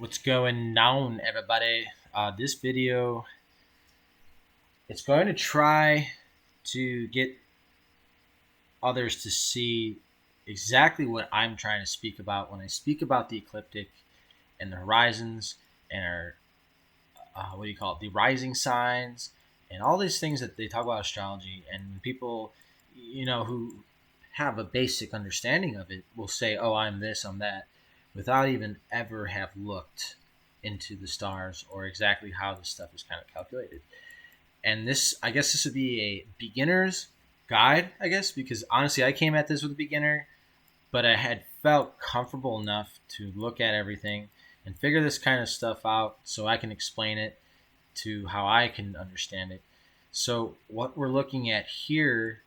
What's going on, everybody? This video, it's going to try to get others to see exactly what I'm trying to speak about when I speak about the ecliptic and the horizons and our, what do you call it, the rising signs and all these things that they talk about astrology. And people, who have a basic understanding of it will say, oh, I'm this, I'm that, without even ever have looked into the stars or exactly how this stuff is kind of calculated. And this, I guess, this would be a beginner's guide, I guess, because honestly, I came at this with a beginner, but I had felt comfortable enough to look at everything and figure this kind of stuff out so I can explain it to how I can understand it. So, what we're looking at here,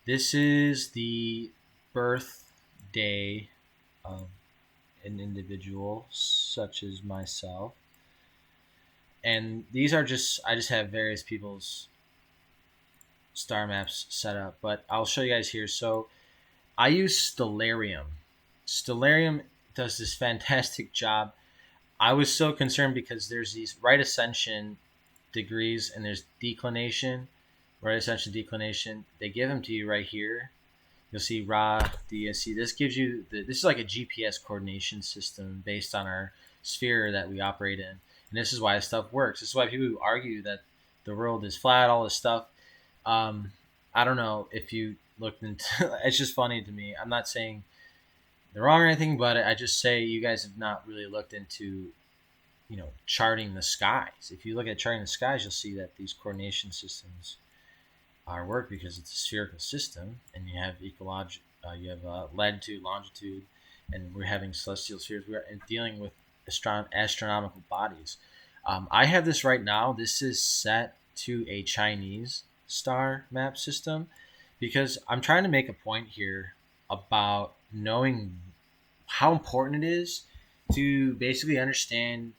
this is the birthday of an individual such as myself. And these are just, I just have various people's star maps set up, but I'll show you guys here. So I use Stellarium. Stellarium does this fantastic job. I was so concerned because there's these right ascension degrees and there's declination, right ascension, declination. They give them to you right here. You'll see Ra, DSC. This gives you, this is like a GPS coordination system based on our sphere that we operate in. And this is why this stuff works. This is why people who argue that the world is flat, all this stuff, um, I don't know if you looked into it's just funny to me. I'm not saying they're wrong or anything, but I just say you guys have not really looked into, charting the skies. If you look at charting the skies, you'll see that these coordination systems our work because it's a spherical system, and you have you have latitude, longitude, and we're having celestial spheres. We're dealing with astronomical bodies. I have this right now. This is set to a Chinese star map system because I'm trying to make a point here about knowing how important it is to basically understand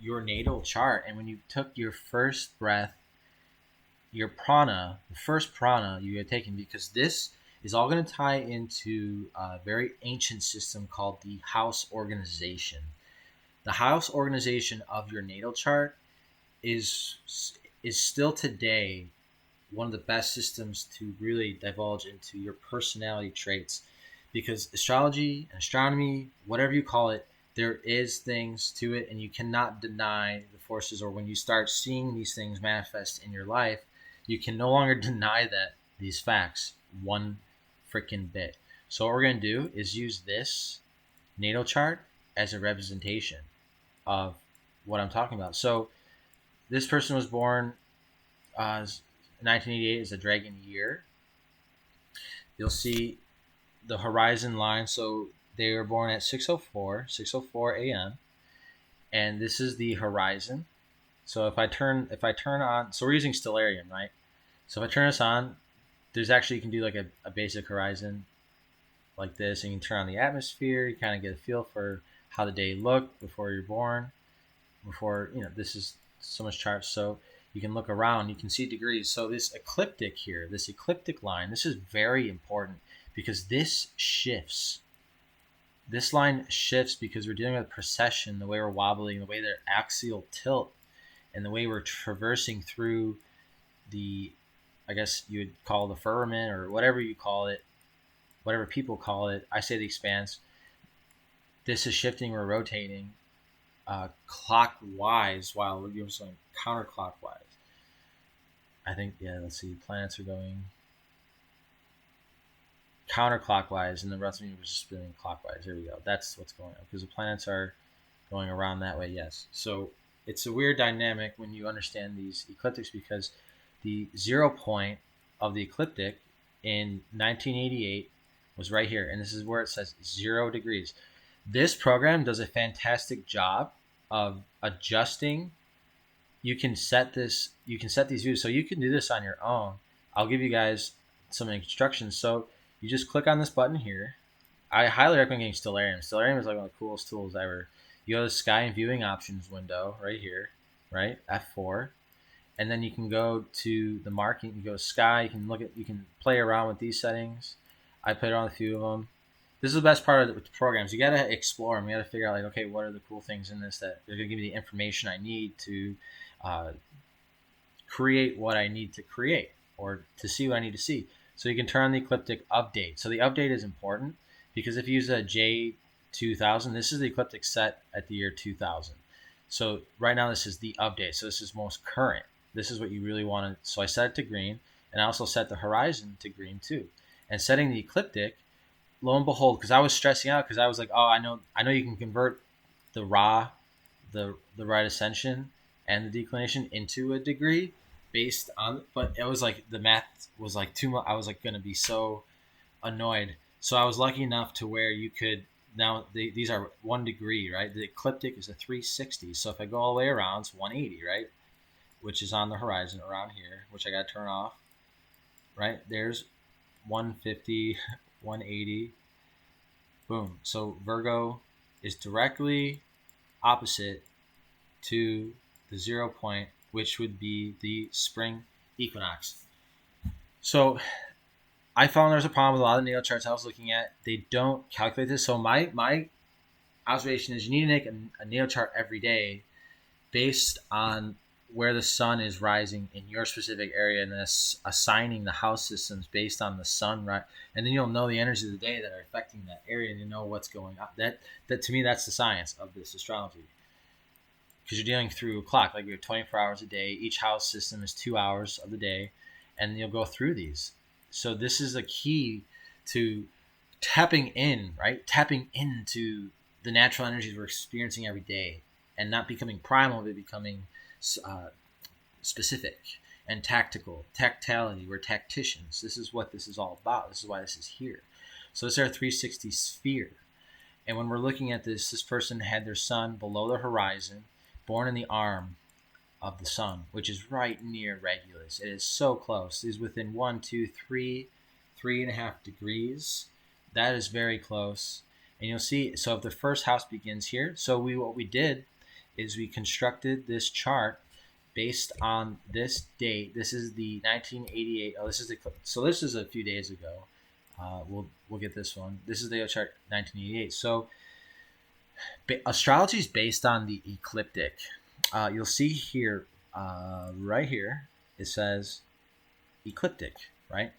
your natal chart. And when you took your first breath, your prana, the first prana you had taken, because this is all going to tie into a very ancient system called the house organization. The house organization of your natal chart is is still today one of the best systems to really divulge into your personality traits, because astrology, astronomy, whatever you call it, there is things to it, and you cannot deny the forces. Or when you start seeing these things manifest in your life, you can no longer deny that these facts one freaking bit. So what we're going to do is use this natal chart as a representation of what I'm talking about. So this person was born 1988 is a dragon year. You'll see the horizon line. So they were born at 6:04 a.m. and this is the horizon. So if I turn on, so we're using Stellarium, right? So if I turn this on, there's actually, you can do like a basic horizon like this, and you can turn on the atmosphere. You kind of get a feel for how the day looked before you're born. Before, this is so much charts. So you can look around, you can see degrees. So this ecliptic here, this ecliptic line, this is very important because this shifts. This line shifts because we're dealing with precession, the way we're wobbling, the way their axial tilt, and the way we're traversing through the, I guess you would call the firmament or whatever you call it, whatever people call it. I say the expanse. This is shifting, we're rotating clockwise while we're doing something counterclockwise. I think, yeah, let's see, planets are going counterclockwise and the rest of the universe is spinning clockwise. There we go. That's what's going on because the planets are going around that way, yes. So it's a weird dynamic when you understand these ecliptics because the 0 point of the ecliptic in 1988 was right here, and this is where it says 0 degrees. This program does a fantastic job of adjusting. You can set these views, so you can do this on your own. I'll give you guys some instructions. So you just click on this button here. I highly recommend getting Stellarium. Stellarium is like one of the coolest tools ever. You go to the sky and viewing options window right here, right? F4. And then you can go to the marking, you go to sky, you can play around with these settings. I played around with a few of them. this is the best part of the programs. You got to explore them. You got to figure out like, okay, what are the cool things in this that are going to give me the information I need to uh, create what I need to create or to see what I need to see. So you can turn on the ecliptic update. So the update is important because if you use a J2000, this is the ecliptic set at the year 2000. So right now this is the update. So this is most current. This is what you really want to. So I set it to green, and I also set the horizon to green too. And setting the ecliptic, lo and behold, because I was stressing out because I was like, oh, I know you can convert the raw, the right ascension and the declination into a degree based on, but it was like the math was like too much. I was like going to be so annoyed. So I was lucky enough to where you could now these are 1 degree, right? The ecliptic is a 360. So if I go all the way around, it's 180, right? Which is on the horizon around here, which I got to turn off, right? There's 150, 180, boom. So Virgo is directly opposite to the 0 point, which would be the spring equinox. So I found there's a problem with a lot of natal charts I was looking at. They don't calculate this. So my observation is you need to make a natal chart every day based on where the sun is rising in your specific area, and then assigning the house systems based on the sun, right? And then you'll know the energies of the day that are affecting that area, and you know what's going on. That to me, that's the science of this astrology, because you're dealing through a clock. Like we have 24 hours a day. Each house system is 2 hours of the day, and you'll go through these. So this is a key to tapping in, right? Tapping into the natural energies we're experiencing every day, and not becoming primal, but becoming specific and tactical. Tactility. We're tacticians. This is what this is all about. This is why this is here. So this is our 360 sphere. And when we're looking at this person had their sun below the horizon, born in the arm of the sun, which is right near Regulus. It is so close. It is within 3.5 degrees. That is very close. And you'll see, so if the first house begins here, so what we did is we constructed this chart based on this date. This is the 1988. Oh, this is so this is a few days ago. We'll get this one. This is the chart 1988. So astrology is based on the ecliptic. You'll see here, right here, it says ecliptic, right?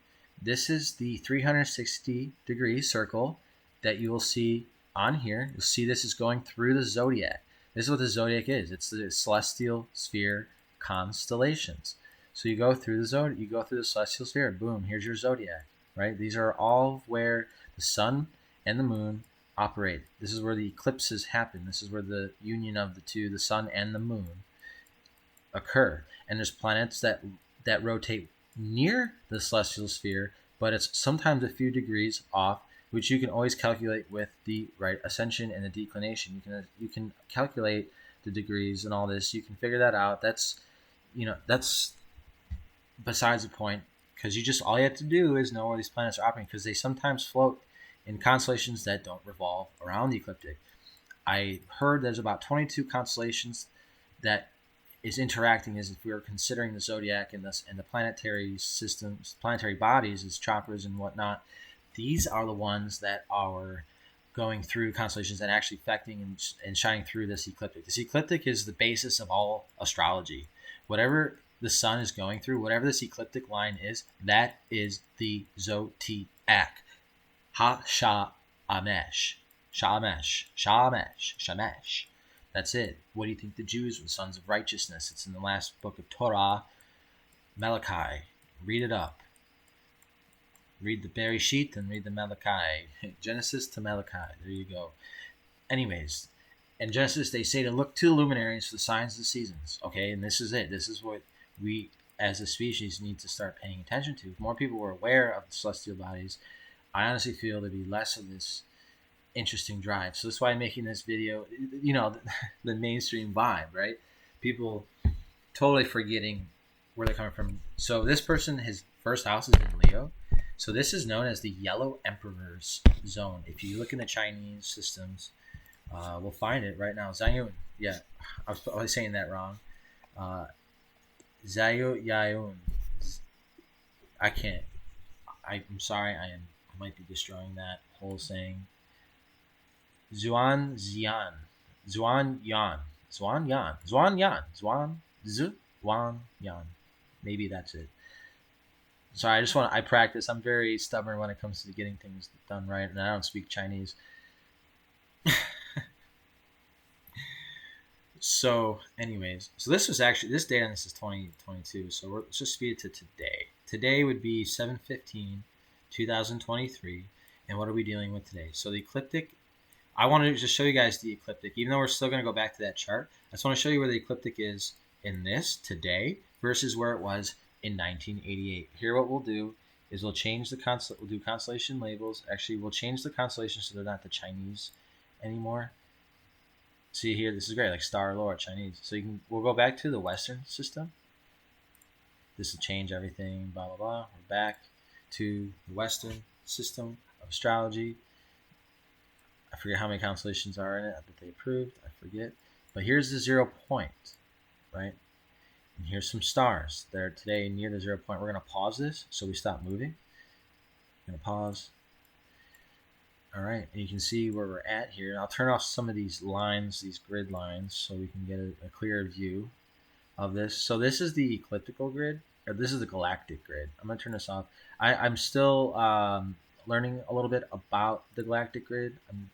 This is the 360 degree circle that you will see on here. You'll see this is going through the zodiac. This is what the zodiac is. It's the celestial sphere constellations. So you go through the zodiac, you go through the celestial sphere, boom, here's your zodiac, right? These are all where the sun and the moon operate. This is where the eclipses happen. This is where the union of the two, the sun and the moon, occur. And there's planets that rotate near the celestial sphere, but it's sometimes a few degrees off, which you can always calculate with the right ascension and the declination. You can calculate the degrees and all this. You can figure that out. That's besides the point, because all you have to do is know where these planets are operating, because they sometimes float in constellations that don't revolve around the ecliptic. I heard there's about 22 constellations that is interacting as if we were considering the zodiac and the planetary systems, planetary bodies as chakras and whatnot. These are the ones that are going through constellations and actually affecting and shining through this ecliptic. This ecliptic is the basis of all astrology. Whatever the sun is going through, whatever this ecliptic line is, that is the zodiac. Ha-sha-amesh. Shamash. Shamash. Shamash. That's it. What do you think the Jews were? Sons of righteousness. It's in the last book of Torah, Malachi. Read it up. Read the Bereshit and read the Malachi. Genesis to Malachi. There you go. Anyways, in Genesis, they say to look to the luminaries for the signs of the seasons. Okay, and this is it. This is what we, as a species, need to start paying attention to. If more people were aware of the celestial bodies, I honestly feel there'd be less of this interesting drive. So that's why I'm making this video. The mainstream vibe, right? People totally forgetting where they're coming from. So this person, his first house is in Leo. So this is known as the Yellow Emperor's Zone. If you look in the Chinese systems, we'll find it right now. Zayun. Yeah, I was probably saying that wrong. Zayun. I can't. I'm sorry. I am might be destroying that whole saying. Zuan Zian. Zuan Yan. Zuan Yan. Zuan Yan. Zuan Yan. Maybe that's it. Sorry, I practice. I'm very stubborn when it comes to getting things done right, and I don't speak Chinese. So, anyways, so this date on this is 2022. So let's just speed it to today. Today would be 7/15, 2023. And what are we dealing with today? So the ecliptic, I wanted to just show you guys the ecliptic, even though we're still going to go back to that chart. I just want to show you where the ecliptic is in this today versus where it was in 1988. Here, what we'll do is we'll change we'll do constellation labels. Actually, we'll change the constellations so they're not the Chinese anymore. See here, this is great, like star lore Chinese. So we'll go back to the Western system. This will change everything, blah blah blah. We're back to the Western system of astrology. I forget how many constellations are in it that they approved. I forget. But here's the 0 point, right? And here's some stars. They're today near the 0 point. We're going to pause this so we stop moving. I'm going to pause. All right, and you can see where we're at here. I'll turn off some of these lines, these grid lines, so we can get a clearer view of this. So this is the ecliptical grid, or this is the galactic grid. I'm going to turn this off. I'm still learning a little bit about the galactic grid. I'm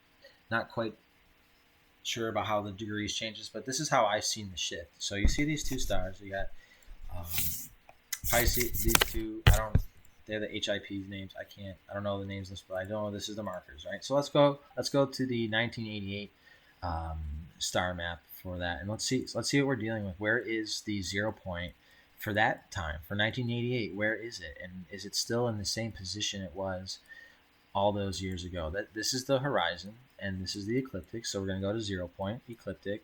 not quite sure about how the degrees changes, but this is how I've seen the shift. So you see these two stars. You got Pisces, these two. They're the HIP names. I don't know the names of this, but I know this is the markers, right? So let's go to the 1988 star map for that, and let's see what we're dealing with. Where is the 0 point for that time, for 1988? Where is it, and is it still in the same position it was all those years ago? This is the horizon, and this is the ecliptic. So we're going to go to 0 point, ecliptic,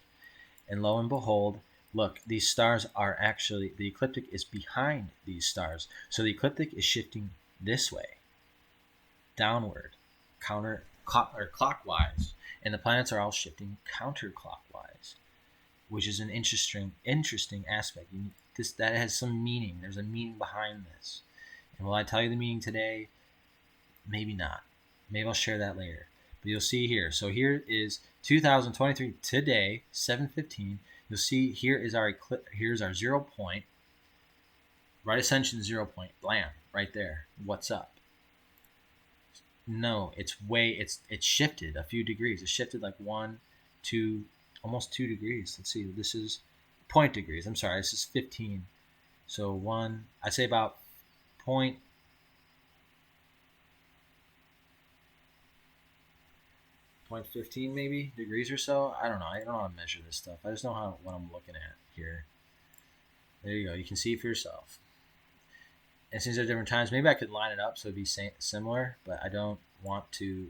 and lo and behold, look, these stars are actually, the ecliptic is behind these stars. So the ecliptic is shifting this way, downward, clockwise, and the planets are all shifting counterclockwise, which is an interesting aspect. That has some meaning. There's a meaning behind this. And will I tell you the meaning today? Maybe not. Maybe I'll share that later. But you'll see here. So here is 2023 today, 7/15. You'll see here's our 0 point, right ascension 0 point, blam, right there. What's up? No, it's shifted a few degrees. It shifted like 1, 2, almost 2 degrees. Let's see, this is point degrees. I'm sorry, this is 15. So I'd say about 0.15 maybe degrees or so. I don't know. I don't know how to measure this stuff. I just know what I'm looking at here. There you go. You can see for yourself. And since they're different times, maybe I could line it up so it'd be similar, but I don't want to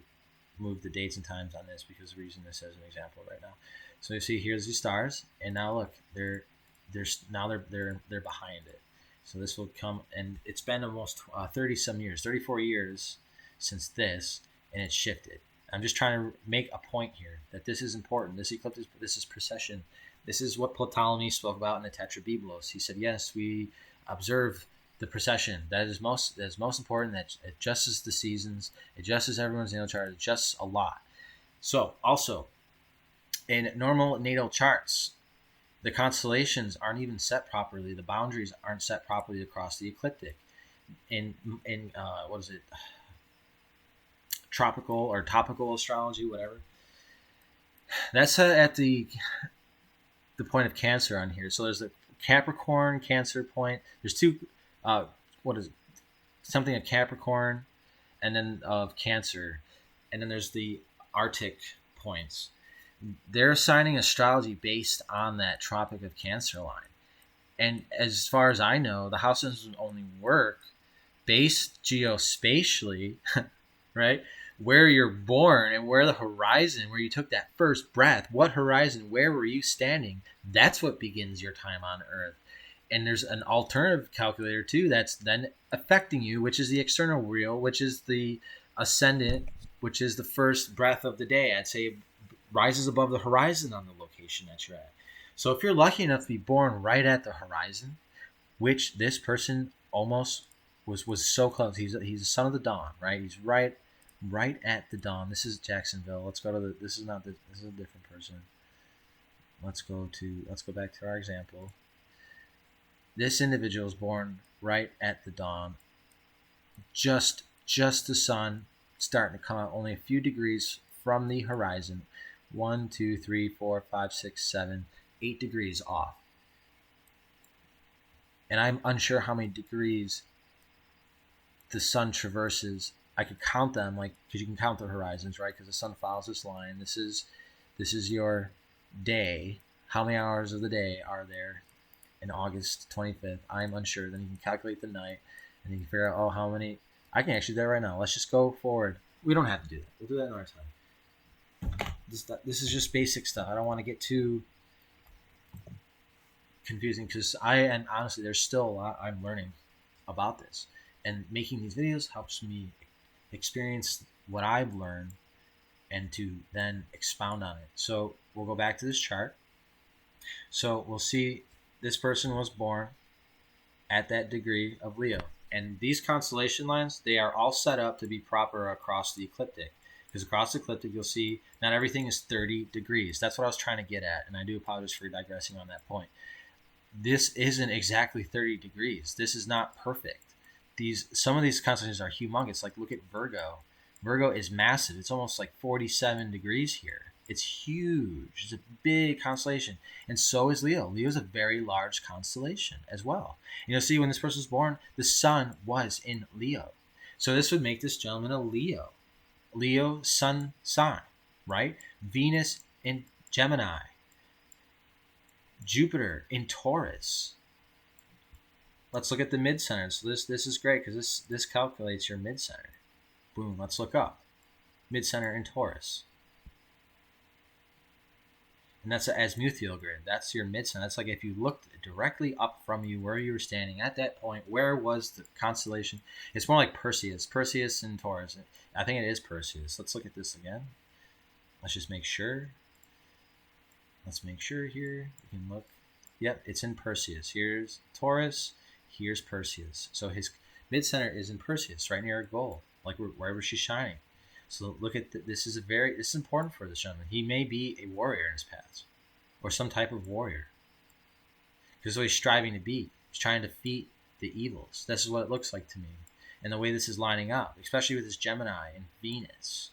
move the dates and times on this because we're using this as an example right now. So you see here's the stars, and now look, they're behind it. So this will come, and it's been almost 34 years since this, and it's shifted. I'm just trying to make a point here that this is important. This eclipse, this is precession. This is what Ptolemy spoke about in the Tetrabiblos. He said, yes, we observe the precession. That is most important. That it adjusts the seasons, it adjusts everyone's natal chart, it adjusts a lot. So also, in normal natal charts, the constellations aren't even set properly. The boundaries aren't set properly across the ecliptic. In what is it? Tropical or topical astrology, whatever. That's at the point of Cancer on here. So there's the Capricorn, Cancer point. There's two. What is it? Something of Capricorn, and then of Cancer, and then there's the Arctic points. They're assigning astrology based on that Tropic of Cancer line, and as far as I know, the house systems only work based geospatially, right? Where you're born and where the horizon, where you took that first breath, what horizon, where were you standing? That's what begins your time on Earth. And there's an alternative calculator too that's then affecting you, which is the external wheel, which is the ascendant, which is the first breath of the day. I'd say rises above the horizon on the location that you're at. So if you're lucky enough to be born right at the horizon, which this person almost was so close. He's a son of the dawn, right? He's right right at the dawn. This is Jacksonville. Let's go to the. This is not the. This is a different person. Let's go back to our example. This individual is born right at the dawn. Just the sun starting to come out, only a few degrees from the horizon. 1, 2, 3, 4, 5, 6, 7, 8 degrees off. And I'm unsure how many degrees the sun traverses. I could count them, like, because you can count the horizons, right? Because the sun follows this line. This is your day. How many hours of the day are there in August 25th? I'm unsure. Then you can calculate the night, and you can figure out, how many. I can actually do that right now. Let's just go forward. We don't have to do that. We'll do that another time. This is just basic stuff. I don't want to get too confusing, because and honestly, there's still a lot I'm learning about this, and making these videos helps me experience what I've learned and to then expound on it. So we'll go back to this chart. So we'll see this person was born at that degree of Leo, and these constellation lines, they are all set up to be proper across the ecliptic, because across the ecliptic you'll see not everything is 30 degrees. That's what I was trying to get at, and I do apologize for digressing on that point. This isn't exactly 30 degrees. This is not perfect. Some of these constellations are humongous. Like, look at Virgo. Virgo is massive. It's almost like 47 degrees here. It's huge. It's a big constellation. And so is Leo. Leo is a very large constellation as well. See, when this person was born, the sun was in Leo. So this would make this gentleman a Leo. Leo, sun sign, right? Venus in Gemini. Jupiter in Taurus. Let's look at the mid-center. So this is great, because this calculates your mid-center. Boom, let's look up. Mid-center in Taurus. And that's an azimuthal grid. That's your mid-center. That's like if you looked directly up from you where you were standing at that point, where was the constellation? It's more like Perseus. Perseus in Taurus. I think it is Perseus. Let's look at this again. Let's just make sure. Let's make sure here. You can look. Yep, it's in Perseus. Here's Taurus. Here's Perseus. So his mid-center is in Perseus, right near a goal, like wherever she's shining. So look at this is important for this gentleman. He may be a warrior in his past, or some type of warrior, because what he's striving to be. He's trying to defeat the evils. This is what it looks like to me, and the way this is lining up, especially with this Gemini and Venus.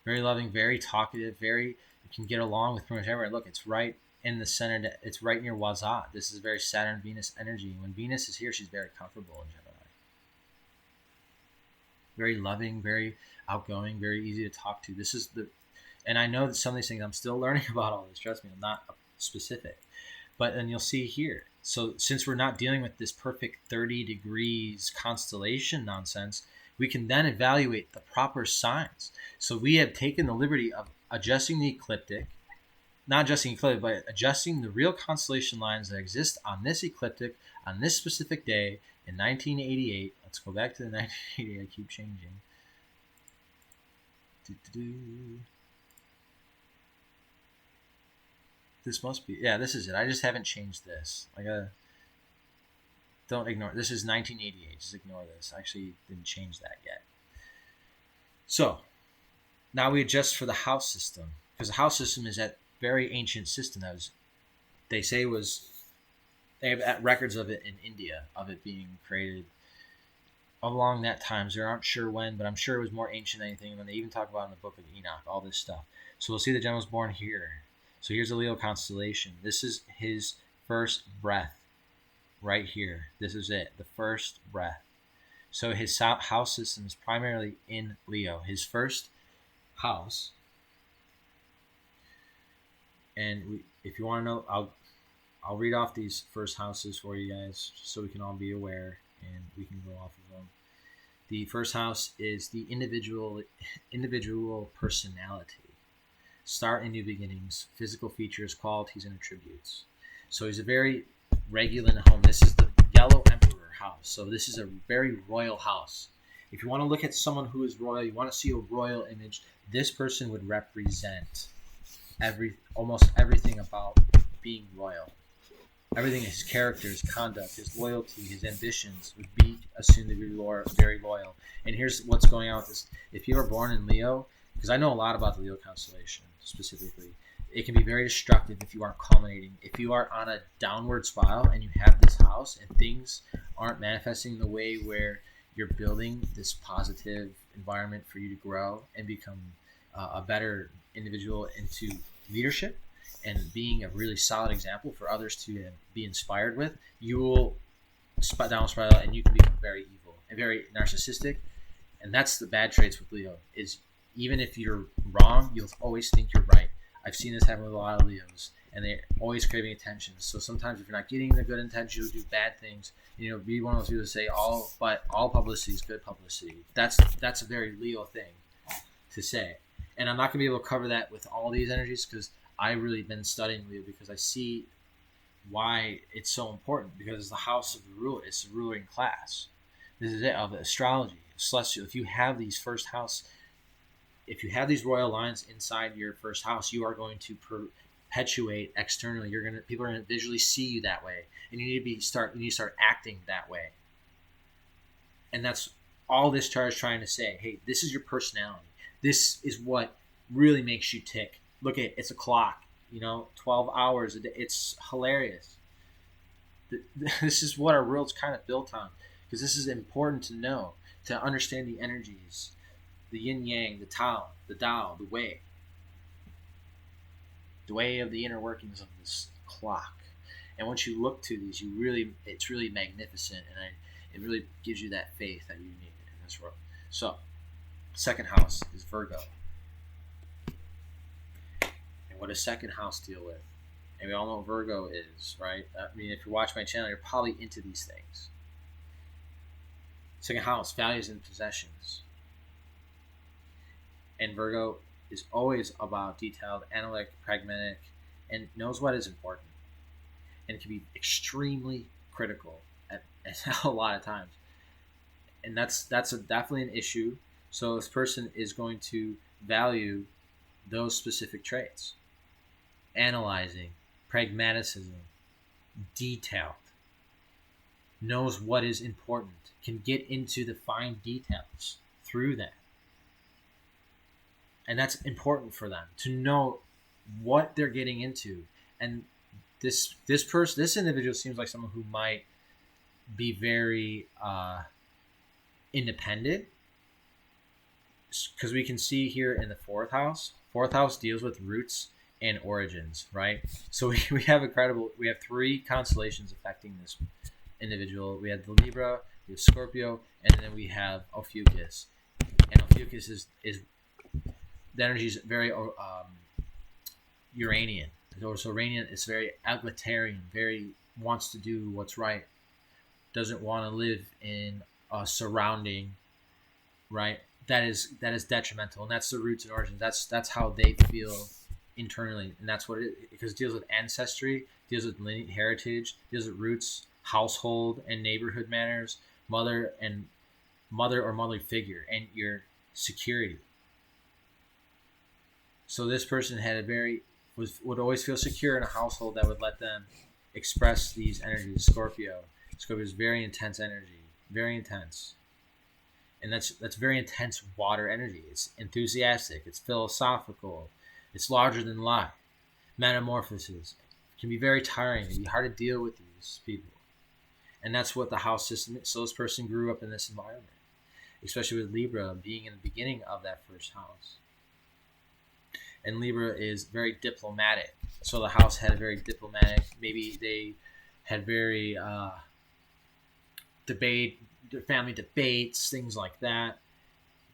Very loving, very talkative, you can get along with pretty much everyone. Look, it's right in the center. It's right near Wazat. This is very Saturn-Venus energy. When Venus is here, she's very comfortable in Gemini. Very loving, very outgoing, very easy to talk to. And I know that some of these things I'm still learning about all this. Trust me, I'm not specific. But then you'll see here. So since we're not dealing with this perfect 30 degrees constellation nonsense, we can then evaluate the proper signs. So we have taken the liberty of adjusting the ecliptic, not adjusting ecliptic, but adjusting the real constellation lines that exist on this ecliptic on this specific day in 1988. Let's go back to the 1988. I keep changing. This must be, this is it. I just haven't changed this. Don't ignore it. This is 1988. Just ignore this. I actually didn't change that yet. So now we adjust for the house system, because the house system is that very ancient system that they have records of it in India, of it being created along that time. So they aren't sure when, but I'm sure it was more ancient than anything. And then they even talk about in the book of Enoch, all this stuff. So we'll see the gentleman was born here. So here's the Leo constellation. This is his first breath right here. This is it, the first breath. So his house system is primarily in Leo. His first house. And if you want to know, I'll read off these first houses for you guys, just so we can all be aware and we can go off of them. The first house is the individual personality. Start and new beginnings, physical features, qualities, and attributes. So he's a very regular home. This is the Yellow Emperor house. So this is a very royal house. If you want to look at someone who is royal, you want to see a royal image, this person would represent almost everything about being royal. Everything, his character, his conduct, his loyalty, his ambitions would be assumed to be very loyal. And here's what's going on with this. If you are born in Leo, because I know a lot about the Leo constellation specifically, it can be very destructive if you aren't culminating. If you are on a downward spiral and you have this house and things aren't manifesting in the way where you're building this positive environment for you to grow and become a better individual into leadership and being a really solid example for others to be inspired with, you will down spiral and you can become very evil and very narcissistic. And that's the bad traits with Leo is even if you're wrong, you'll always think you're right. I've seen this happen with a lot of Leos, and they're always craving attention. So sometimes if you're not getting the good intention, you'll do bad things. Be one of those people to say all publicity is good publicity. That's a very Leo thing to say. And I'm not gonna be able to cover that with all these energies because I've really been studying Leo because I see why it's so important because it's the house of the ruler. It's the ruling class. This is it of astrology, celestial. If you have these first house, if you have these royal lines inside your first house, you are going to perpetuate externally. People are gonna visually see you that way, and you need to start acting that way. And that's all this chart is trying to say. Hey, this is your personality. This is what really makes you tick. Look at it's a clock. 12 hours a day. It's hilarious. This is what our world's kind of built on, because this is important to know, to understand the energies, the yin yang, the Tao, the Tao, the way of the inner workings of this clock. And once you look to these, it's really magnificent, and it really gives you that faith that you need in this world. So, second house is Virgo. And what does second house deal with? And we all know what Virgo is, right? I mean, if you watch my channel, you're probably into these things. Second house, values and possessions. And Virgo is always about detailed, analytic, pragmatic, and knows what is important. And it can be extremely critical at a lot of times. And that's definitely an issue. So this person is going to value those specific traits. Analyzing, pragmatism, detailed, knows what is important, can get into the fine details through that. And that's important for them to know what they're getting into. And this individual seems like someone who might be very independent, because we can see here in the fourth house deals with roots and origins, right? So we have three constellations affecting this individual. We have the Libra, we have Scorpio, and then we have Ophiuchus. And Ophiuchus is the energy is very Uranian. So Uranian is very egalitarian, very wants to do what's right, doesn't want to live in a surrounding, right? That is detrimental, and that's the roots and origins. That's how they feel internally, and that's what because it deals with ancestry, deals with lineage, heritage, deals with roots, household and neighborhood manners, mother or motherly figure, and your security. So this person would always feel secure in a household that would let them express these energies. Scorpio is very intense energy, very intense. And that's very intense water energy. It's enthusiastic, it's philosophical, it's larger than life. Metamorphosis can be very tiring. It can be hard to deal with these people. And that's what the house system is. So this person grew up in this environment, especially with Libra being in the beginning of that first house. And Libra is very diplomatic. So the house had a very diplomatic, maybe they had very family debates, things like that.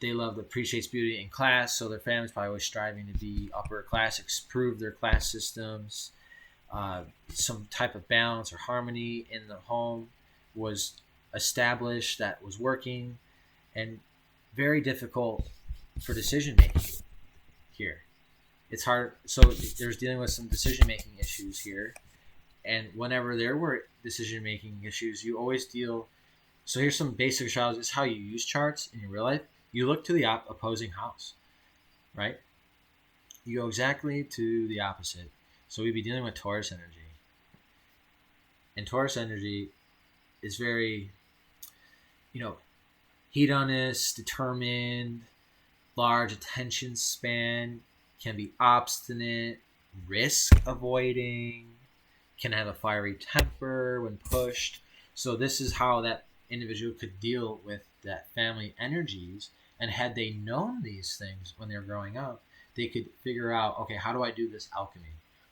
They appreciates beauty in class, so their family's probably always striving to be upper class, improve their class systems. Some type of balance or harmony in the home was established that was working, and very difficult for decision making here. It's hard. So there's dealing with some decision making issues here, and whenever there were decision making issues, you always deal. So here's some basic astrology. This is how you use charts in your real life. You look to the opposing house, right? You go exactly to the opposite. So we'd be dealing with Taurus energy. And Taurus energy is very, hedonist, determined, large attention span, can be obstinate, risk avoiding, can have a fiery temper when pushed. So this is how that individual could deal with that family energies. And had they known these things when they were growing up, they could figure out, okay, how do I do this alchemy?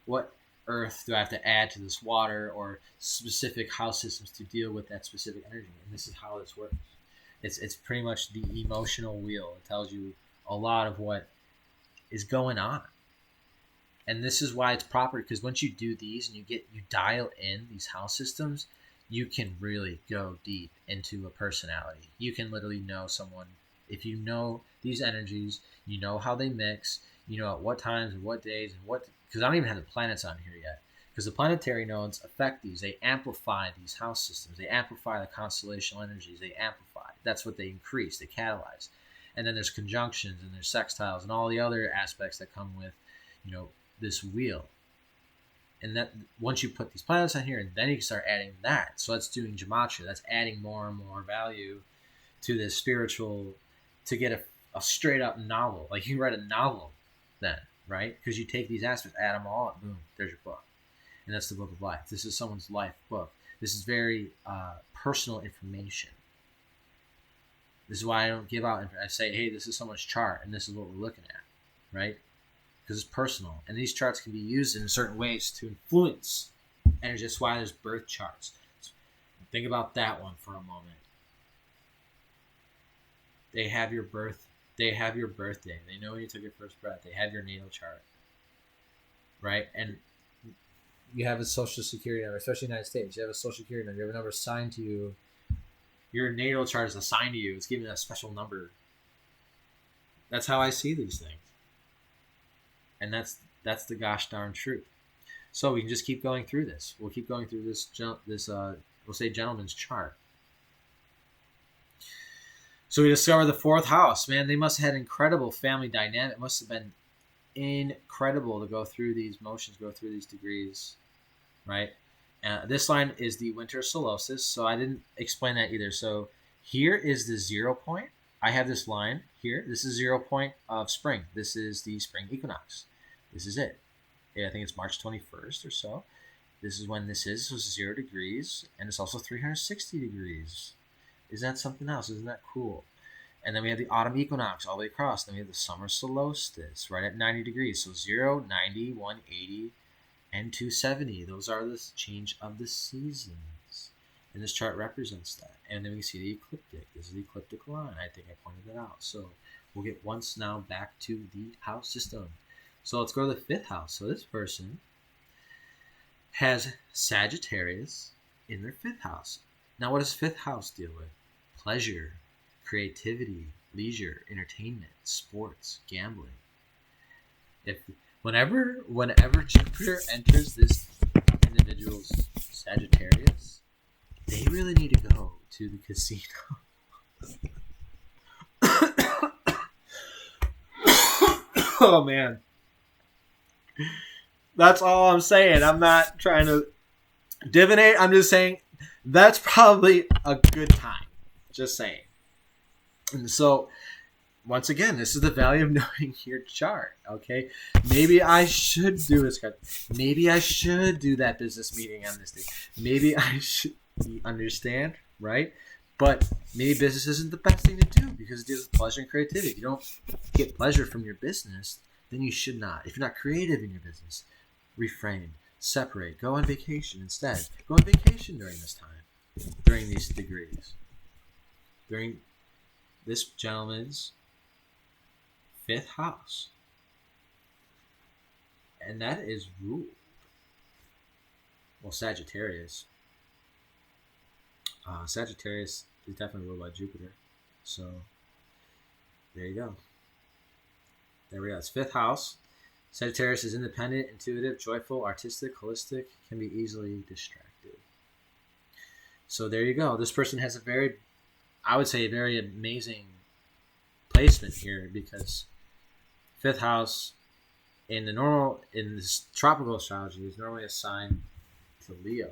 What earth do I have to add to this water, or specific house systems to deal with that specific energy? And this is how this works. It's pretty much the emotional wheel. It tells you a lot of what is going on. And this is why it's proper, because once you do these and you dial in these house systems, you can really go deep into a personality. You can literally know someone. If you know these energies, you know how they mix, you know at what times and what days and what, because I don't even have the planets on here yet, because the planetary nodes affect these. They amplify these house systems. They amplify the constellational energies. They amplify. That's what they increase. They catalyze. And then there's conjunctions and there's sextiles and all the other aspects that come with, this wheel. And that once you put these planets on here, and then you can start adding that. So that's doing gematria. That's adding more and more value to this spiritual, to get a straight up novel. Like you can write a novel then, right? Because you take these aspects, add them all up, boom, there's your book. And that's the book of life. This is someone's life book. This is very personal information. This is why I don't give out. I say, hey, this is someone's chart, and this is what we're looking at, right? Because it's personal. And these charts can be used in certain ways to influence. And it's just why there's birth charts. So think about that one for a moment. They have your birth. They have your birthday. They know when you took your first breath. They have your natal chart, right? And you have a social security number, especially in the United States. You have a social security number. You have a number assigned to you. Your natal chart is assigned to you. It's given a special number. That's how I see these things. And that's the gosh darn truth. So we can just keep going through this. We'll keep going through this we'll say gentleman's chart. So we discover the fourth house. Man, they must have had incredible family dynamic. It must have been incredible to go through these motions, go through these degrees, right? This line is the winter solstice, so I didn't explain that either. So here is the 0 point. I have this line here. This is 0 point of spring. This is the spring equinox. This is it. I think it's March 21st or so. This is when this is. So it's 0 degrees, and it's also 360 degrees. Isn't that something else? Isn't that cool? And then we have the autumn equinox all the way across. Then we have the summer solstice right at 90 degrees. So 0, 90, 180, and 270. Those are the change of the seasons. And this chart represents that. And then we see the ecliptic. This is the ecliptic line. I think I pointed that out. So we'll get once now back to the house system. So let's go to the fifth house. So this person has Sagittarius in their fifth house. Now what does fifth house deal with? Pleasure, creativity, leisure, entertainment, sports, gambling. Whenever Jupiter enters this individual's Sagittarius, they really need to go to the casino. Oh man. That's all I'm saying. I'm not trying to divinate. I'm just saying that's probably a good time. Just saying. And so, once again, this is the value of knowing your chart. Okay, maybe I should do this. Maybe I should do that business meeting on this day. Maybe I should understand, right? But maybe business isn't the best thing to do because it deals with pleasure and creativity. If you don't get pleasure from your business, then you should not. If you're not creative in your business, refrain, separate, go on vacation instead. Go on vacation during this time, during these degrees, during this gentleman's fifth house. And that is ruled. Well, Sagittarius. Sagittarius is definitely ruled by Jupiter. So, there you go. There we go. It's fifth house. Sagittarius is independent, intuitive, joyful, artistic, holistic, can be easily distracted. So there you go. This person has I would say a very amazing placement here because fifth house in this tropical astrology is normally assigned to Leo.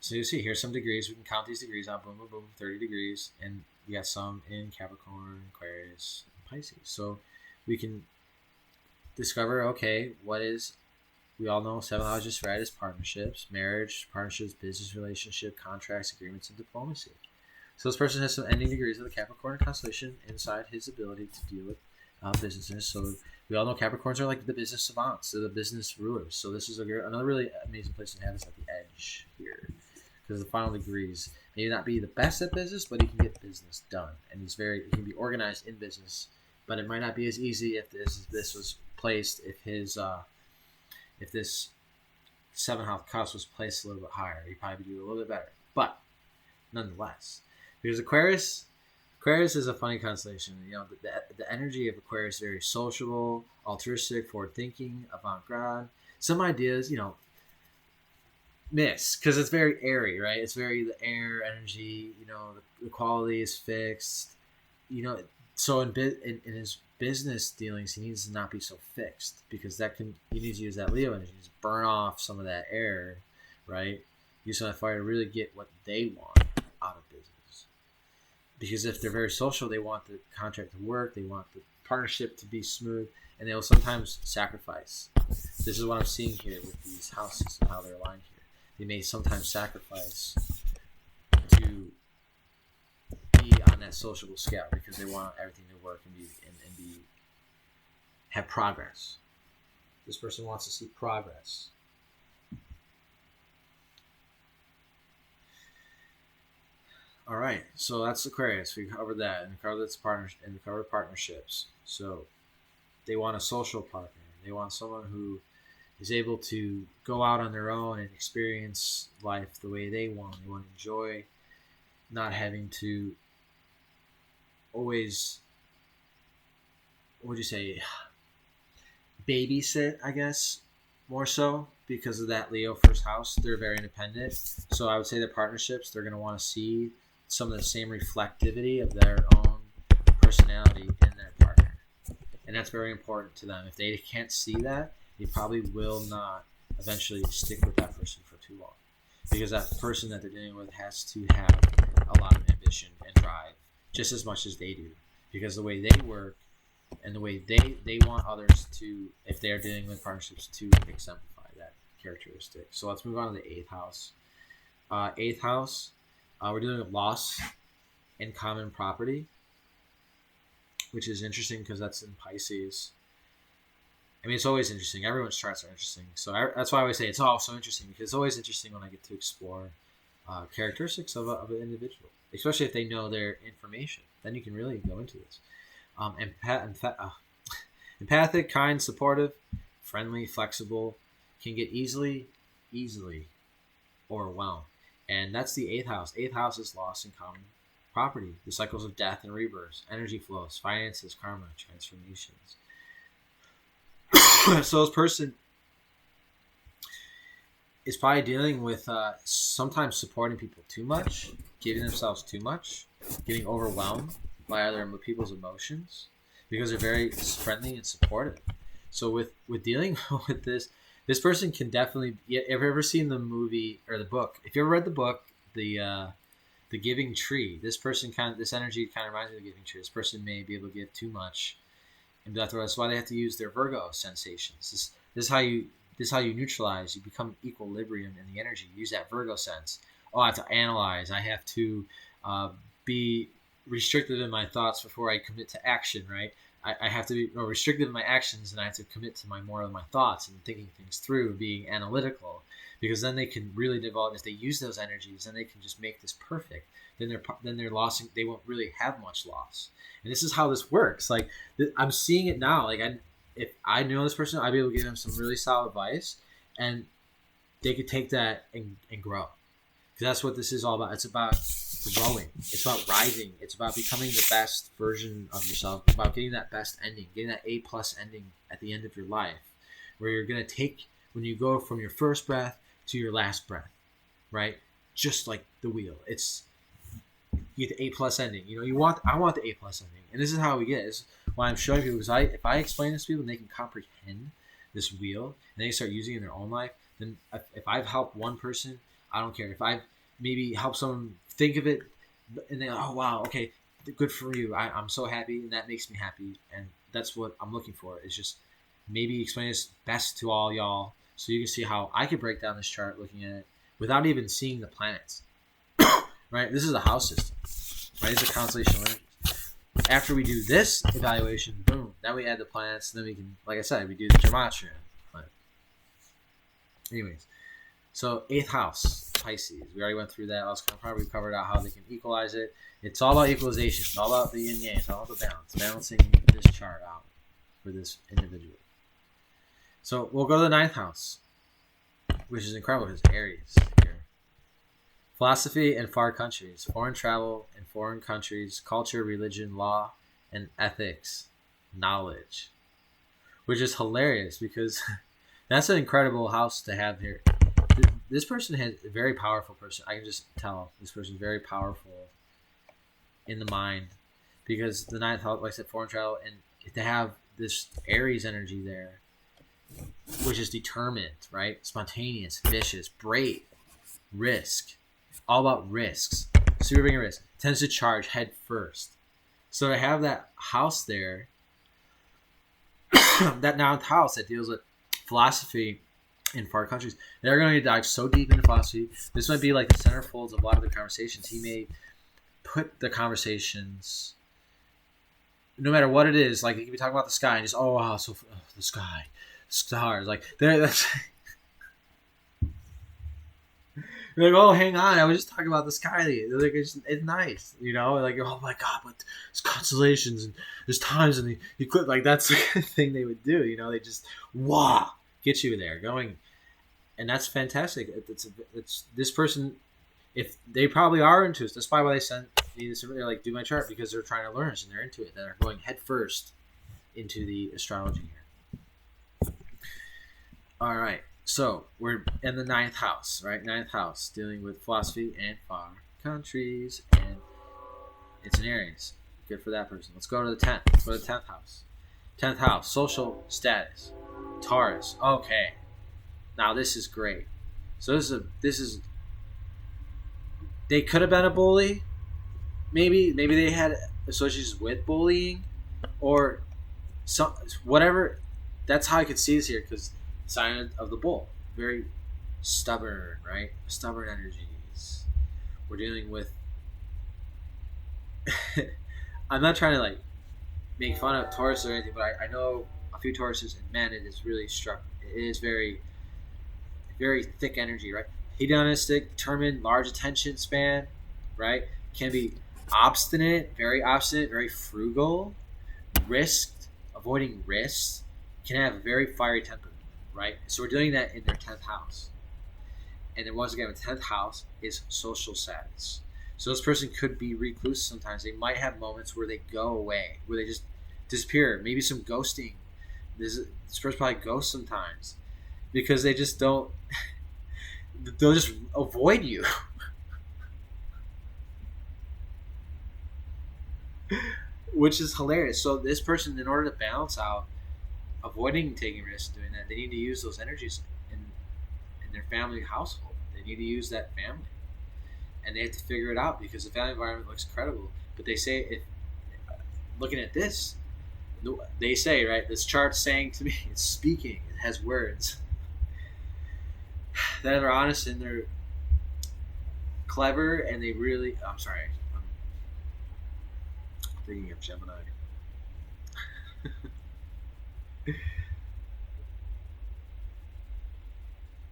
So you see, here's some degrees. We can count these degrees out. Boom, boom, boom. 30 degrees, and we got some in Capricorn, Aquarius, and Pisces. So we can discover, okay, what is, we all know 7 hours just right is partnerships, marriage, partnerships, business relationship, contracts, agreements, and diplomacy. So this person has some ending degrees of the Capricorn constellation inside his ability to deal with businesses. So we all know Capricorns are like the business savants, they're the business rulers. So this is another really amazing place to have is at the edge here, because the final degrees maybe not be the best at business, but he can get business done, and he can be organized in business. But it might not be as easy if this was placed if this 7th house cost was placed a little bit higher. He'd probably do a little bit better. But nonetheless, because Aquarius is a funny constellation. You know, the energy of Aquarius is very sociable, altruistic, forward-thinking, avant-garde. Some ideas, you know, miss because it's very airy, right? It's very the air energy. You know, the quality is fixed. You know, so in his business dealings, he needs to not be so fixed, because he needs to use that Leo energy to burn off some of that air, right? Use some of that fire to really get what they want out of business. Because if they're very social, they want the contract to work, they want the partnership to be smooth, and they will sometimes sacrifice. This is what I'm seeing here with these houses and how they're aligned here. They may sometimes sacrifice to be on that sociable scale because they want everything to work and have progress. This person wants to see progress. All right, so that's Aquarius. We covered that, and we covered partnerships. So they want a social partner. They want someone who is able to go out on their own and experience life the way they want. They want to enjoy not having to always, what would you say, babysit, I guess, more so, because of that Leo first house. They're very independent. So I would say the partnerships, they're going to want to see some of the same reflectivity of their own personality in their partner. And that's very important to them. If they can't see that, they probably will not eventually stick with that person for too long. Because that person that they're dealing with has to have a lot of ambition and drive, just as much as they do. Because the way they work and the way they want others to, if they're dealing with partnerships, to exemplify that characteristic. So let's move on to the 8th house. 8th house, we're dealing with loss and common property, which is interesting because that's in Pisces. I mean, it's always interesting. Everyone's charts are interesting. So that's why I always say it's all so interesting, because it's always interesting when I get to explore characteristics of an individual, especially if they know their information. Then you can really go into this. Empathic, kind, supportive, friendly, flexible, can get easily overwhelmed. And that's the 8th house. 8th house is loss and common property, the cycles of death and rebirth, energy flows, finances, karma, transformations. So this person is probably dealing with sometimes supporting people too much, giving themselves too much, getting overwhelmed by other people's emotions, because they're very friendly and supportive. So with dealing with this person can definitely. Have you ever seen the movie or the book? If you ever read the book, the Giving Tree, this energy kind of reminds me of the Giving Tree. This person may be able to give too much, and that's why they have to use their Virgo sensations. This is how you neutralize. You become equilibrium in the energy. You use that Virgo sense. Oh, I have to analyze. I have to be restricted in my thoughts before I commit to action. Right. I have to be restricted in my actions, and I have to commit to more of my thoughts and thinking things through, being analytical, because then they can really develop. If they use those energies, then they can just make this perfect. Then they're losing. They won't really have much loss. And this is how this works. Like I'm seeing it now. Like if I know this person, I'd be able to give them some really solid advice, and they could take that and grow. Because that's what this is all about. It's about growing. It's about rising. It's about becoming the best version of yourself. It's about getting that best ending, getting that A+ ending at the end of your life, where you're going to take, when you go from your first breath to your last breath, right? Just like the wheel. You get the A+ ending. I want the A+ ending. And this is how we get it. This is why I'm showing people, because if I explain this to people and they can comprehend this wheel and they start using it in their own life, then if I've helped one person I don't care if I maybe help someone think of it, and then oh wow, okay, good for you. I'm so happy, and that makes me happy, and that's what I'm looking for. Is just maybe explain this best to all y'all, so you can see how I could break down this chart, looking at it without even seeing the planets. Right, this is a house system. Right, it's a constellation of energies. After we do this evaluation, boom, then we add the planets, and then we can, like I said, we do the gematria. But anyways, so 8th house, Pisces. We already went through that. I was probably covered out how they can equalize it. It's all about equalization. It's all about the yin yang. It's all about the balance. Balancing this chart out for this individual. So we'll go to the 9th house, which is incredible because Aries here. Philosophy and far countries, foreign travel and foreign countries, culture, religion, law, and ethics, knowledge. Which is hilarious because that's an incredible house to have here. This person is a very powerful person. I can just tell this person is very powerful in the mind because the 9th house, like I said, foreign travel, and to have this Aries energy there, which is determined, right? Spontaneous, vicious, brave, risk. All about risks. Super big risk. Tends to charge head first. So to have that house there, that 9th house that deals with philosophy in far countries, they're going to dive so deep into philosophy. This might be like the centerfolds of a lot of the conversations. He may put the conversations, no matter what it is, like he could be talking about the sky and just, oh wow, so the sky, stars, like that's. You're like, oh, hang on, I was just talking about the sky. Like, it's nice, you know? Like, oh my god, but there's constellations and there's times and you could, like, that's the kind of thing they would do, you know? They just, wow, get you there going. And that's fantastic. It's this person, if they probably are into it, that's probably why they sent me this, they're like, do my chart, because they're trying to learn and they're into it. They're going head first into the astrology here. All right. So we're in the 9th house, right? 9th house, dealing with philosophy and far countries, and it's an Aries. Good for that person. Let's go to the 10th. Let's go to the 10th house. 10th house, social status, Taurus. Okay, now this is great. So this is. They could have been a bully. Maybe they had associations with bullying, or some whatever. That's how I could see this here because. Sign of the bull, very stubborn, right? Stubborn energies. We're dealing with. I'm not trying to like make fun of Taurus or anything, but I know a few Tauruses, and man, it is really struck. It is very, very thick energy, right? Hedonistic, determined, large attention span, right? Can be obstinate, very frugal, risked, avoiding risks. Can have a very fiery temper. Right? So we're doing that in their 10th house. And then once again, the 10th house is social status. So this person could be recluse sometimes. They might have moments where they go away, where they just disappear. Maybe some ghosting. This person probably ghosts sometimes because they just don't, they'll just avoid you. Which is hilarious. So this person, in order to balance out avoiding taking risks and doing that, they need to use those energies in their family household. They need to use that family, and they have to figure it out because the family environment looks incredible. But they say, if looking at this, they say, right, this chart's saying to me, it's speaking, it has words that are honest and they're clever, and they really. I'm sorry, I'm thinking of Gemini.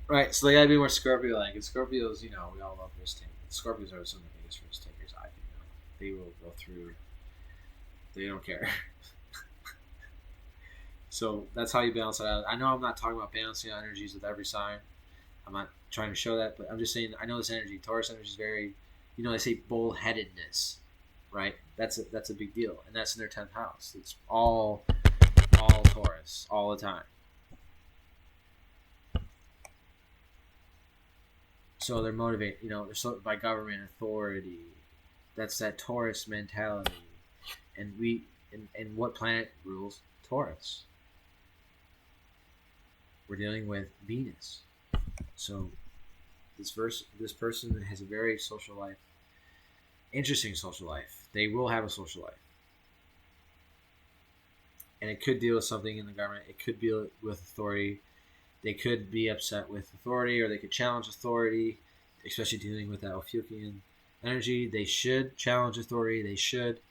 Right, so they gotta be more Scorpio-like. And Scorpios, you know, we all love risk taking. Scorpios are some of the biggest risk takers, I think. They will go through. They don't care. So that's how you balance it out. I know I'm not talking about balancing out energies with every sign. I'm not trying to show that, but I'm just saying I know this energy. Taurus energy is very, you know, they say bullheadedness, right? That's a big deal, and that's in their 10th house. It's all Taurus all the time. So they're motivated, you know, they're so by government authority. That's that Taurus mentality, and and what planet rules Taurus? We're dealing with Venus. So This person has a very social life, interesting social life. They will have a social life, and it could deal with something in the government. It could deal with authority. They could be upset with authority, or they could challenge authority, especially dealing with that Ophiuchian energy. They should challenge authority. They should.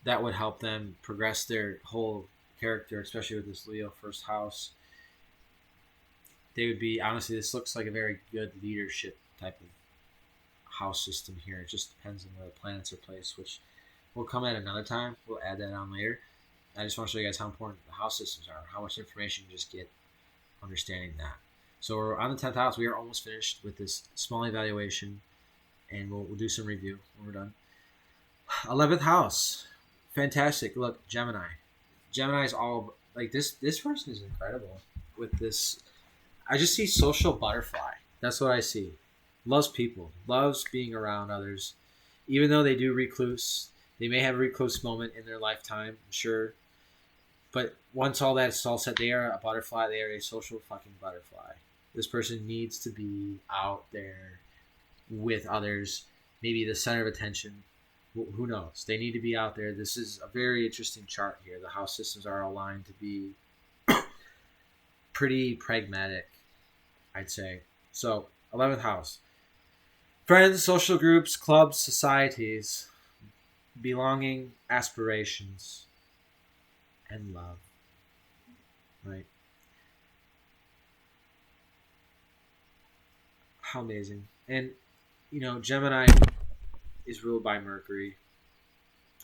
That would help them progress their whole character, especially with this Leo first house. They would be, honestly, this looks like a very good leadership type of house system here. It just depends on where the planets are placed, which will come at another time. We'll add that on later. I just want to show you guys how important the house systems are, how much information you just get understanding that. So we're on the 10th house. We are almost finished with this small evaluation, and we'll do some review when we're done. 11th house. Fantastic. Look, Gemini. Gemini is all like this. This person is incredible with this. I just see social butterfly. That's what I see. Loves people. Loves being around others. Even though they do recluse, they may have a recluse moment in their lifetime, I'm sure. But once all that's all set, they are a butterfly. They are a social fucking butterfly. This person needs to be out there with others, maybe the center of attention. Who knows? They need to be out there. This is a very interesting chart here. The house systems are aligned to be pretty pragmatic, I'd say. So, 11th house. Friends, social groups, clubs, societies, belonging, aspirations, and love. Right? How amazing. And, Gemini is ruled by Mercury.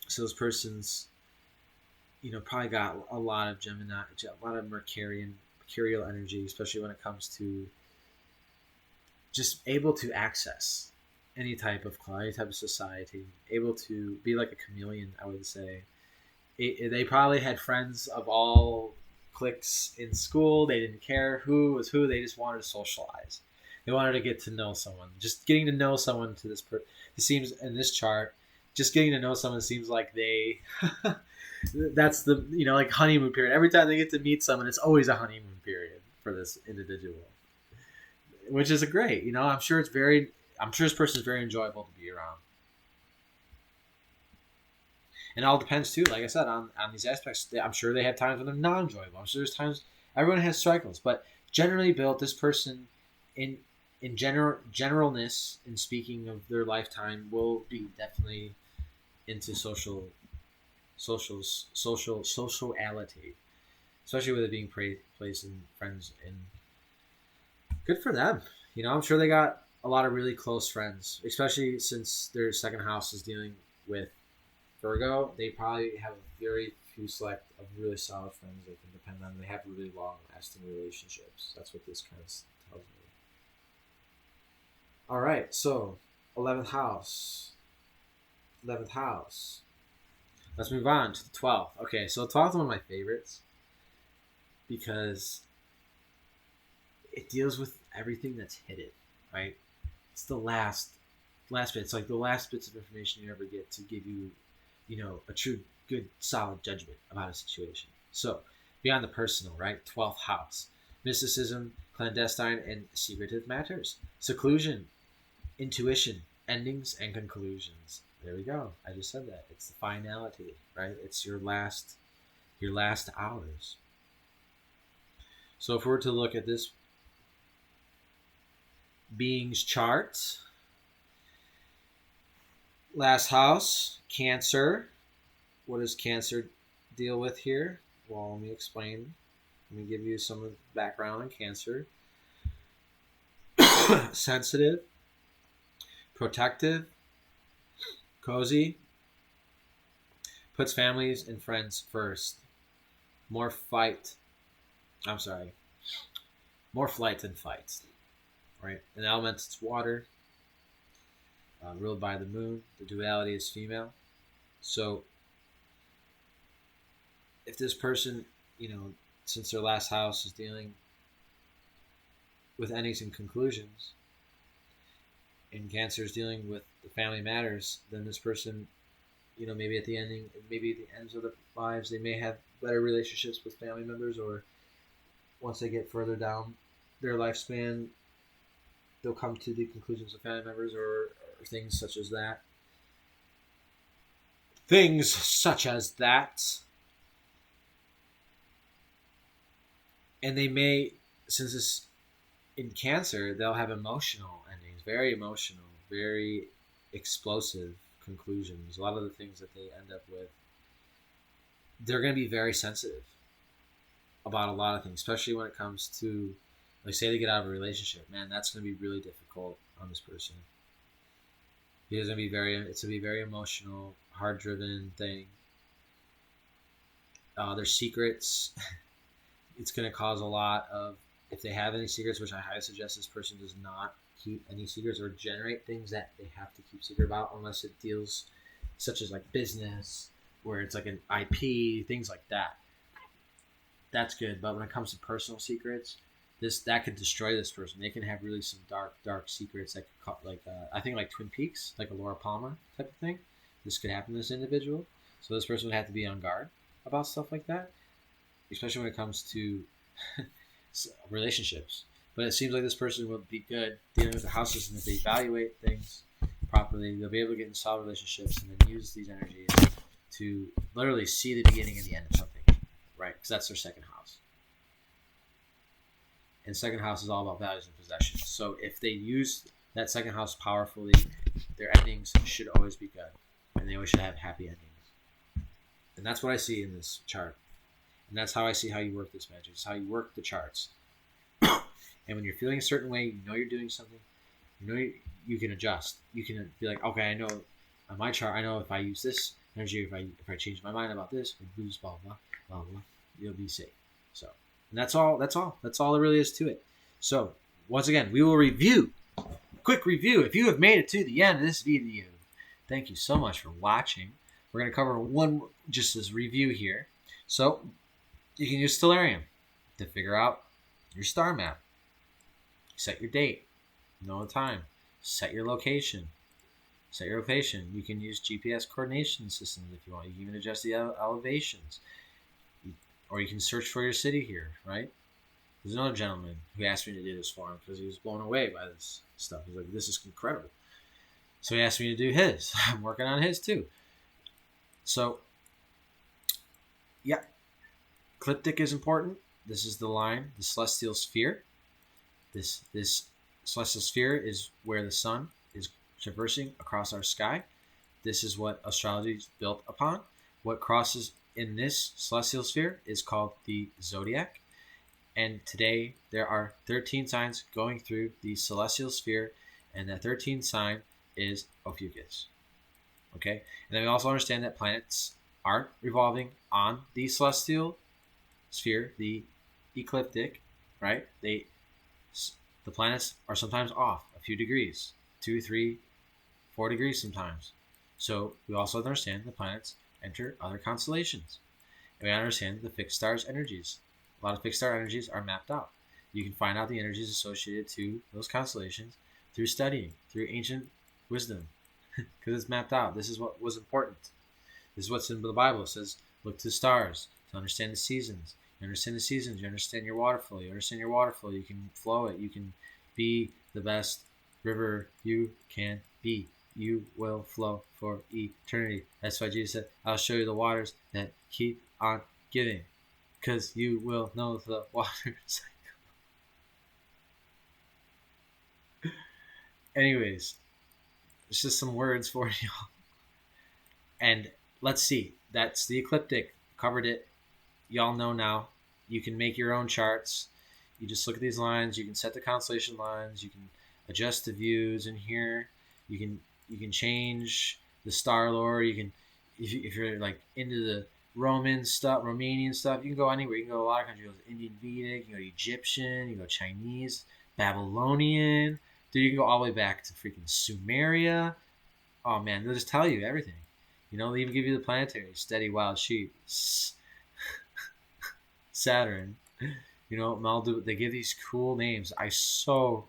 So those persons, probably got a lot of Gemini, a lot of mercurial energy, especially when it comes to just able to access any type of club, any type of society, able to be like a chameleon, I would say. They probably had friends of all cliques in school. They didn't care who was who. They just wanted to socialize. They wanted to get to know someone. Just getting to know someone to this it seems in this chart, just getting to know someone seems like they that's the like honeymoon period. Every time they get to meet someone, it's always a honeymoon period for this individual, which is great. I'm sure this person is very enjoyable to be around. And it all depends too, like I said, on these aspects. I'm sure they have times when they're not enjoyable. I'm sure there's times everyone has cycles, but generally built, this person in generalness, in speaking of their lifetime, will be definitely into sociality, especially with it being placed in friends. And good for them. I'm sure they got a lot of really close friends, especially since their second house is dealing with Virgo. They probably have a very few select of really solid friends they can depend on. They have really long-lasting relationships. That's what this kind of tells me. All right, so 11th house. 11th house. Let's move on to the 12th. Okay, so the 12th is one of my favorites because it deals with everything that's hidden, right? It's the last bit. It's like the last bits of information you ever get to give you, a true, good, solid judgment about a situation. So, beyond the personal, right? 12th house. Mysticism, clandestine, and secretive matters. Seclusion, intuition, endings, and conclusions. There we go. I just said that. It's the finality, right? It's your last hours. So if we're to look at this being's chart, last house, Cancer. What does Cancer deal with here? Well, let me explain. Let me give you some of the background on Cancer. Sensitive, protective, cozy, puts families and friends first. More flight than fight. Right? An element is water, ruled by the moon. The duality is female. So, if this person, since their last house is dealing with endings and conclusions, and Cancer is dealing with the family matters, then this person, maybe at the ends of their lives, they may have better relationships with family members, or once they get further down their lifespan, they'll come to the conclusions of family members or things such as that. Things such as that. And they may, since it's in Cancer, they'll have emotional endings, very emotional, very explosive conclusions. A lot of the things that they end up with, they're going to be very sensitive about a lot of things, especially when it comes to, like, say they get out of a relationship. Man, that's going to be really difficult on this person. It's going to be very emotional, hard-driven thing. Their secrets, it's going to cause a lot of, if they have any secrets, which I highly suggest this person does not keep any secrets or generate things that they have to keep secret about, unless it deals such as like business, where it's like an IP, things like that. That's good. But when it comes to personal secrets, that could destroy this person. They can have really some dark secrets that could, like I think like Twin Peaks, like a Laura Palmer type of thing. This could happen to this individual. So this person would have to be on guard about stuff like that, especially when it comes to relationships. But it seems like this person will be good dealing with the houses, and if they evaluate things properly, they'll be able to get in solid relationships and then use these energies to literally see the beginning and the end of something, right? Because that's their second house. And second house is all about values and possessions. So if they use that second house powerfully, their endings should always be good, and they always should have happy endings. And that's what I see in this chart. And that's how I see how you work this magic. It's how you work the charts. And when you're feeling a certain way, you know you're doing something, you know you can adjust. You can be like, okay, I know on my chart, I know if I use this energy, if I change my mind about this, blah, blah, blah, blah, you'll be safe. So, and that's all there really is to it. So, once again, we will review, quick review. If you have made it to the end of this video, thank you so much for watching. We're going to cover one, just this review here. So, you can use Stellarium to figure out your star map. Set your date. Know the time. Set your location. You can use GPS coordination systems if you want. You can even adjust the elevations. Or you can search for your city here, right? There's another gentleman who asked me to do this for him because he was blown away by this stuff. He's like, this is incredible. So he asked me to do his. I'm working on his too. So, yeah. Ecliptic is important. This is the line, the celestial sphere. This celestial sphere is where the sun is traversing across our sky. This is what astrology is built upon. What crosses in this celestial sphere is called the zodiac. And today there are 13 signs going through the celestial sphere, and that 13th sign is Ophiuchus. Okay? And then we also understand that planets aren't revolving on the celestial sphere, the ecliptic, right? The planets are sometimes off a few degrees, 2, 3, 4 degrees sometimes. So we also understand the planets enter other constellations. And we understand the fixed stars' energies. A lot of fixed star energies are mapped out. You can find out the energies associated to those constellations through studying, through ancient wisdom, because it's mapped out. This is what was important. This is what's in the Bible. It says, look to the stars to understand the seasons. You understand the seasons. You understand your water flow. You understand your water flow. You can flow it. You can be the best river you can be. You will flow for eternity. That's why Jesus said, I'll show you the waters that keep on giving, because you will know the water cycle. Anyways, it's just some words for y'all. And let's see. That's the ecliptic. Covered it. Y'all know now. You can make your own charts. You just look at these lines. You can set the constellation lines. You can adjust the views in here. You can change the star lore. You can, if you're like into the Romanian stuff, you can go anywhere. You can go to a lot of countries. You can go Indian Vedic. You can go Egyptian. You can go Chinese, Babylonian. Dude, you can go all the way back to freaking Sumeria. Oh man, they'll just tell you everything. You know, they even give you the planetary, steady wild sheep, Saturn. You know, they give these cool names. I so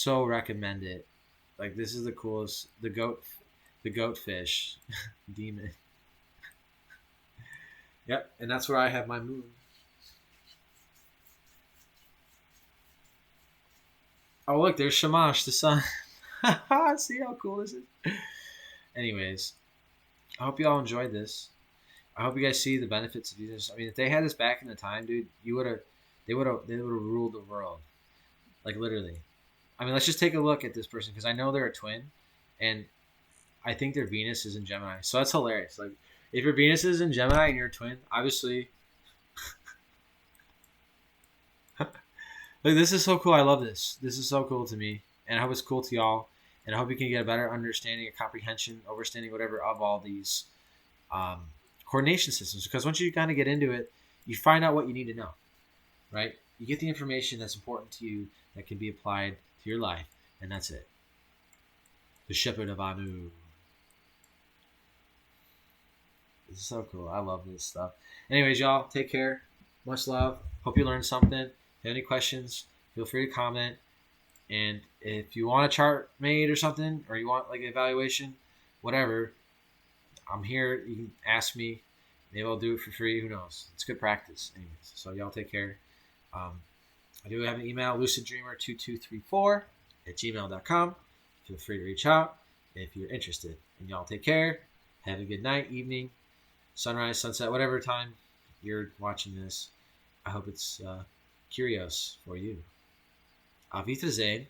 recommend it. Like, this is the coolest. The goatfish demon. Yep, and that's where I have my moon. Oh, look, there's Shamash, the sun. See how cool this is? Anyways, I hope you all enjoyed this. I hope you guys see the benefits of using this. I mean, if they had this back in the time, dude, they would have ruled the world. Like, literally. I mean, let's just take a look at this person because I know they're a twin, and I think their Venus is in Gemini. So that's hilarious. Like, if your Venus is in Gemini and you're a twin, obviously, like, this is so cool. I love this. This is so cool to me, and I hope it's cool to y'all. And I hope you can get a better understanding, a comprehension, overstanding, whatever, of all these um, coordination systems. Because once you kind of get into it, you find out what you need to know, right? You get the information that's important to you that can be applied to your life, and that's it. The Shepherd of Anu. This is so cool. I love this stuff. Anyways, y'all, take care. Much love. Hope you learned something. If you have any questions, feel free to comment. And if you want a chart made or something, or you want like an evaluation, whatever, I'm here. You can ask me. Maybe I'll do it for free. Who knows? It's good practice. Anyways, so y'all take care. I do have an email, luciddreamer2234@gmail.com. Feel free to reach out if you're interested. And y'all take care. Have a good night, evening, sunrise, sunset, whatever time you're watching this. I hope it's curious for you. Auf Wiedersehen.